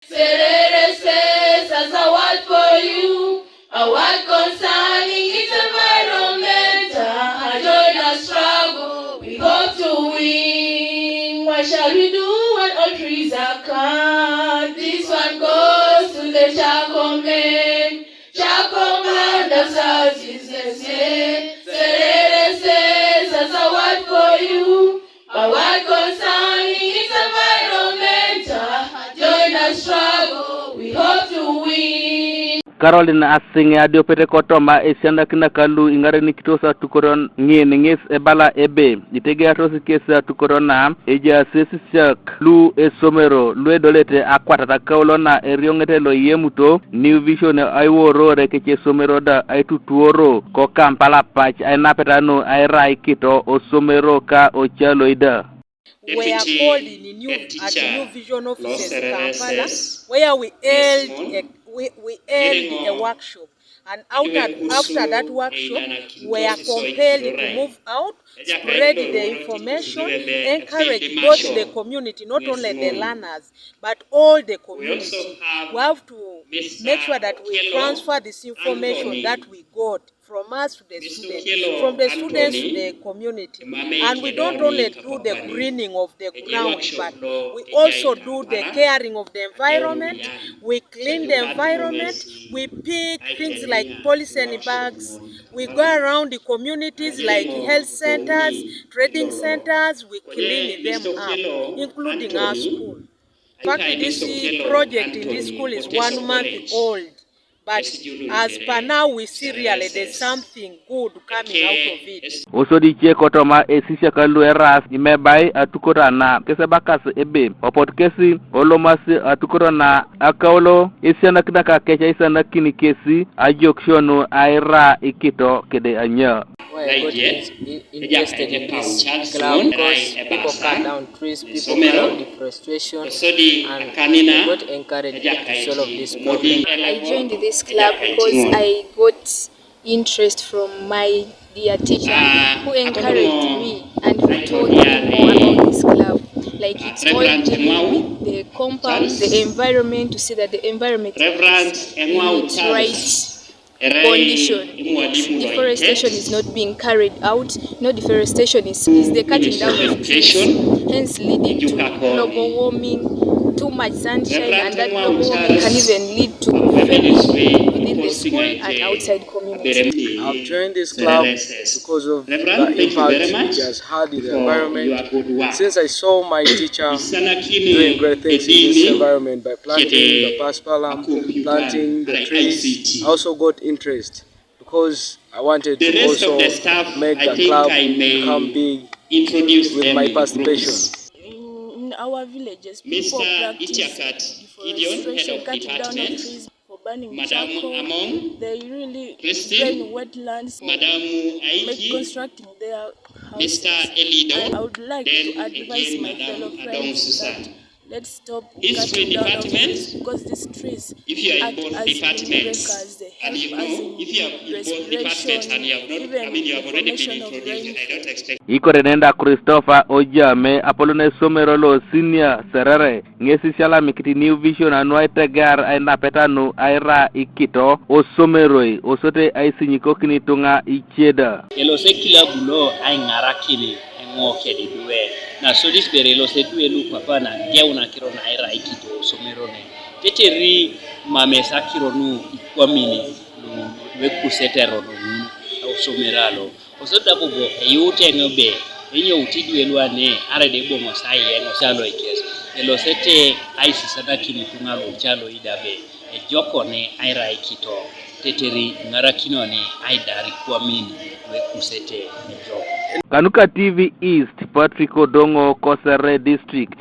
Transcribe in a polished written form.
Serere says as a word for you, a word concerning its environment. A joyous struggle, we hope to win. What shall we do when all trees are cut? This one goes to the Ikwamin. Ikwamin of South is the same. Serere says as a word for you, a word concerning its environment. Join the struggle, we hope to win. Caroline Asing adio pete kotoma esianda kina kalu ingare nikitosa tukoron ngien nges ebala ebe Etegea tosi kesa tukorona eja sesisiak lu esomero lu edolete akwata takaulona eriongete lo yemuto New Vision aiworo rekeche somero da aitutuoro ko Kampala patch ainapetano airai kito osomero ka ochaloida. We are called in New Vision offices Kampala, where we held a workshop, and after that workshop, we are compelled to move out, spread the information, encourage both the community, not only the learners, but all the community. We have to make sure that we transfer this information that we got from us to the students, from the students to the community. And we don't only do the greening of the ground, but we also do the caring of the environment. We clean the environment. We pick things like polythene bags. We go around the communities like health centers, trading centers. We clean them up, including our school. In fact, this project in this school is 1 month old. But as per now, we see really there's something good coming out of it. Also di che kotoma esisha kalu eras imebai atukorana kese bakas ebe opot kesi olomasi atukorana akaulo isiana kinaka kecha isiana kini kesi ajokshono aira ikito kede anya. Why I got interested in this club because people cut down trees, people cut down deforestation, and I got encouraged to solve this problem. I joined this club because I got interest from my dear teacher who encouraged me and who told me more about this club. Like it's all dealing with the compound, the environment, to see that the environment is in its right condition. Deforestation is not being carried out. No, deforestation is the cutting down of trees, hence leading to global warming, too much sunshine, and that global warming can even lead to famine within the school and outside community. I've joined this club because of the impact it has had in the environment. Since I saw my teacher doing great things in this environment by planting the paspalam, planting the trees, I also got interest because I wanted to also make the club become big with my participation. In our villages, people practice deforestation, cutting down of trees for burning charcoal. They really drain wetlands, make constructing their houses. I would like to advise my fellow friends that let's stop cutting down of trees, because these trees act as breakers. They help us in respiration, even the formation of rainfall. Ikore nenda Christopher Ojame Apolone Somero lo senior Serere ngesi shala mikiti New Vision anu Etegea aina petanu aira ikito o someroi osote aisinyiko kini tunga icheda. Elo se kila bulo ay ngarakili ngoke di duwe. Na so dis bere lo se duwe lu papa na geuna kiro na aira ikito somerone. Teteri mamesa kiro nu Ikwamin lu Ekuse terro nu au someralo. Osoda bobo eyute ngobe enye utidwe lwane arede bomo sai eno chalo ikes elo sete aisi sadaki ni tungalo chalo idabe ejoko ne aira ikito teteri ngarakino ne aidari Ikwamin Ekusete ejoko. Kanuka TV East Patrick Odongo Serere District.